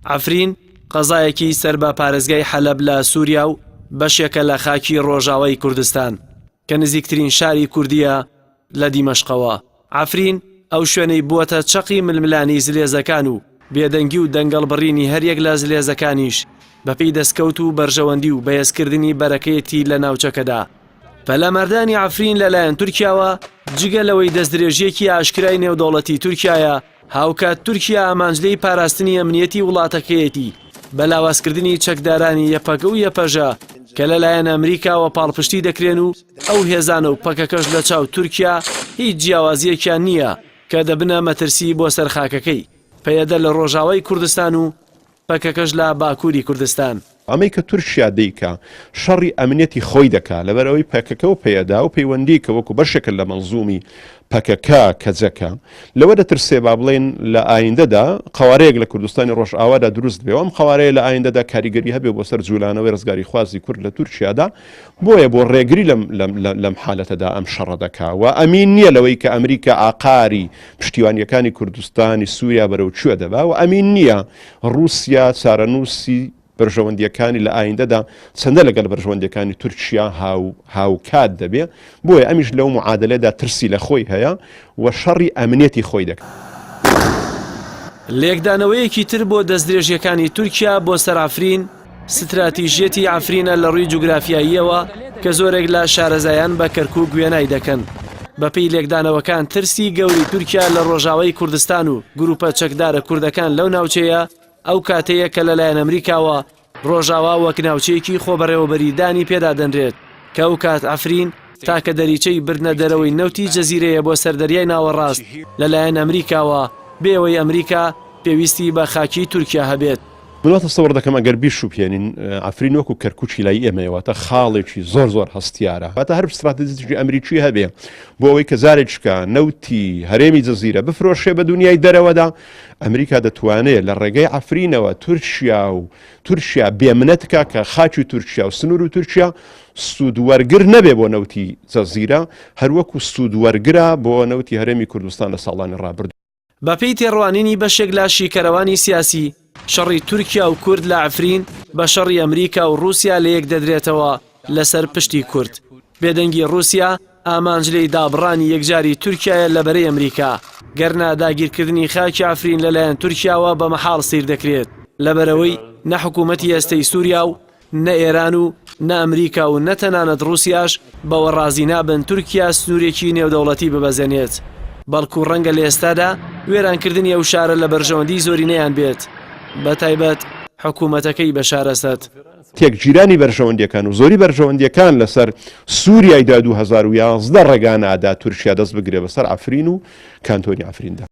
عفرین قەزایەکی سەر بە پارێزگای حەلەب لە سووریا و بەشێکە لە خاکی ڕۆژاوای کوردستان کە نزیکترین شاری کوردیە لە دیمەشقەوە. عفرین ئەو شوێنەی بووەتە چەقی ململانی زلێزەکان و بێدەنگی و دەنگەڵبڕینی هەریەک لە زلێزەکانیش بەپێی دەستکەوت و بەرژەوەندی و بەهێزکردنی بەرەکەیەتی لە ناوچەکەدا. پەلەمەردانی عفرین لەلایەن تورکیاوە جگە لەوەی دەستدرێژیەکی ئاشکرای نێودەوڵەتی تورکیایە، هاوکات تورکیا ئامانجلەی پاراستنی ئەمنیەتی وڵاتەکەیەتی بەلاوازکردنی چەکدارانی یەپەکە و یەپەژە کە لەلایەن ئەمریکاوە پاڵپشتی دەکرێن و ئەو هێزانە و پەکەکەش لە چاو تورکیا هیچ جیاوازیەکیان نییە کە دەبنە مەترسی بۆ سەرخاکەکەی پەیەدە لە ڕۆژاوای کوردستان و پەکەکەش لە باکووری کوردستان. ئەمەی کە تورکیا دەیکا شەڕی ئەمنیەتی خۆی دەکا لەبەرەوەی پەکەکە و پەیەدا و پەیوەندی کە وەکو بەشێکە لە مەنزومی پەکەکە کەجەکە لەوە دەترسێ با بڵێن لە ئایندەدا قوارەیەک لە کوردستانی ڕۆژئاوادا دروست بێ و ئەم قوارەیە لە ئایندەدا کاریگەری هەبێ بۆ سەر جوولانەوەی ڕزگاری خوازی کورد لە تورکیادا بۆیە بۆ ڕێگری لەم حالەتەدا ئەم شەڕە دەکا و ئەمین نییە لەوەی کە ئەمریکا ئاقاری پشتیوانیەکانی کوردستانی سووریا بەرەو کوێ دەبا و ئەمین نییە ڕووسیا چارەنووسی بەرژەوەندیەکانی لە ئایندەدا چەندە لەگەڵ بەرژەوەندیەکانی تورکیا هاوکات دەبێ بۆیە ئەمیش لەو معادلەدا ترسی لە خۆی هەیە و شەڕی ئەمنیەتی خۆی دەکات. لێکدانەوەیەکی تر بۆ دەستدرێژیەکانی تورکیا بۆ سەر عفرین ستراتیژیەتی عفرینە لە ڕووی جوگرافیاییەوە کە زۆرێک لە شارەزایان بە کەرکووک گوێنای دەکەن. بەپێی لێکدانەوەکان ترسی گەوری تورکیا لە ڕۆژاوای کوردستان و گروپە چەکدارە کوردەکان لەو ناوچەیە ئەو کاتەیە کە لەلایەن ئەمریکاوە ڕۆژاوا وەک ناوچەیەکی خۆبەڕێوەبەریدانی پێدا دەنرێت کە ئەو کات عفرین تاکە دەریچەی بردنە دەرەوەی نەوتی جەزیرەیە بۆ سەردەریای ناوەڕاست لەلایەن ئەمریکاوە بێەوەی ئەمریکا پێویستی بە خاکی تورکیا هەبێت. بڵاتە سەوەڕ دەکەم ئەگەر بیشوپێنین عفرین وەکو کەرکوچی لای ئێمەوەتە خاڵێکی زۆر هەستیارە هەتا هەر استراتیژی ئەمریکی هەبێ بۆ ئەوەی کە زارێکشکە نەوتی هەرێمی جەزیرە بفرۆشێ بە دنیای دەرەوەدا ئەمریکا دەتوانێت لە ڕێگەی عفرینەوە تورکیا بێمنەتکە کە خاچی تورکیا و سنوور و تورکیا سوودوەرگر نەبێ بۆ نەوتی جەزیرە هەروەکو سوودوەرگرە بۆ نەوتی هەرێمی کوردستان لە ساڵانی ڕابردوو. بەپێی تێڕوانینی بەشێک لە شیکەرەوانی سیاسی شەڕی تورکیا و کورد لە عفرین بە شەڕی ئەمریکا و رووسیا لە یەک دەدرێتەوە لەسەر پشتی کورد. بێدەنگی رووسیا ئامانجلەی دابڕانی یەکجاری تورکیایە لەبەرەی ئەمریکا گەرنا داگیرکردنی خاکی عفرین لەلایەن تورکیاوە بە مەحاڵ سیر دەکرێت لەبەرەوەی نە حکوومەتی ئێستەی سووریا و نە ئێران و نە ئەمریکا و نەتەنانەت رووسیاش بەوە ڕازی نابن تورکیا سنوورێکی نێودەوڵەتی ببەزێنێت بەڵکو ڕەنگە لە ئێستادا وێرانکردنی ئەو شارە لە بەرژەوەندی زۆری نەیان بێت بە تایبەت حکوومەتەکەی بەشارەسەت. تێکگیرانی بەرژەوەندیەکان و زۆری بەرژەوەندیەکان لەسەر سووریایدا 2011 ڕێگانەدا تورکیا دەست بگرێ بەسەر عفرین و کانتۆنی عفریندا.